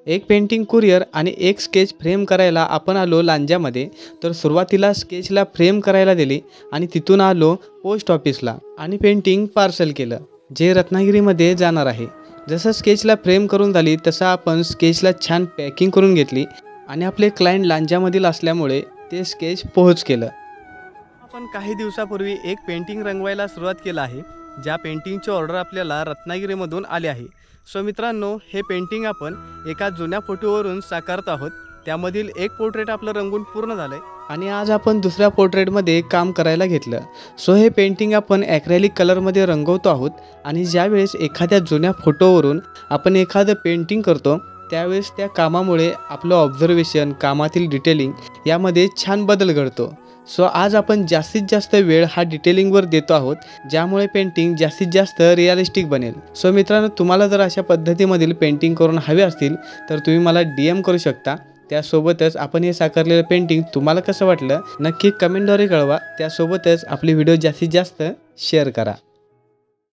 एक painting courier आणि एक स्केच फ्रेम करायला आपण आलो लांज्यामध्ये. तर सुरुवातीला स्केचला फ्रेम करायला दिली आणि तिथून आलो पोस्ट ऑफिसला आणि पेंटिंग पार्सल केलं जे रत्नागिरीमध्ये जाणार आहे. जसं स्केचला फ्रेम करून झाली तसं आपण स्केचला छान पॅकिंग करून घेतली आणि आपले क्लायंट लांज्यामधील असल्यामुळे ते स्केच पोहोच केलं. आपण काही दिवसापूर्वी एक पेंटिंग रंगवायला सुरुवात केलं आहे, ज्या पेंटिंगची ऑर्डर आपल्याला रत्नागिरीमधून आली आहे. सो मित्रांनो, हे पेंटिंग आपण एका जुन्या फोटोवरून साकारत आहोत. त्यामधील एक पोर्ट्रेट आपलं रंगून पूर्ण झालंय आणि आज आपण दुसऱ्या पोर्ट्रेटमध्ये काम करायला घेतलं. सो हे पेंटिंग आपण ॲक्रेलिक कलरमध्ये रंगवतो आहोत आणि ज्यावेळेस एखाद्या जुन्या फोटोवरून आपण एखादं पेंटिंग करतो त्यावेळेस त्या कामामुळे आपलं ऑब्झर्वेशन, कामातील डिटेलिंग यामध्ये छान बदल घडतो. सो आज आपण जास्तीत जास्त वेळ हा डिटेलिंगवर देतो आहोत, ज्यामुळे पेंटिंग जास्तीत जास्त रिअलिस्टिक बनेल. सो मित्रांनो, तुम्हाला जर अशा पद्धतीमधील पेंटिंग करून हवे असतील तर तुम्ही मला DM करू शकता. त्यासोबतच आपण हे साकारलेलं पेंटिंग तुम्हाला कसं वाटलं नक्की कमेंटद्वारे कळवा. त्यासोबतच आपले व्हिडिओ जास्तीत जास्त शेअर करा.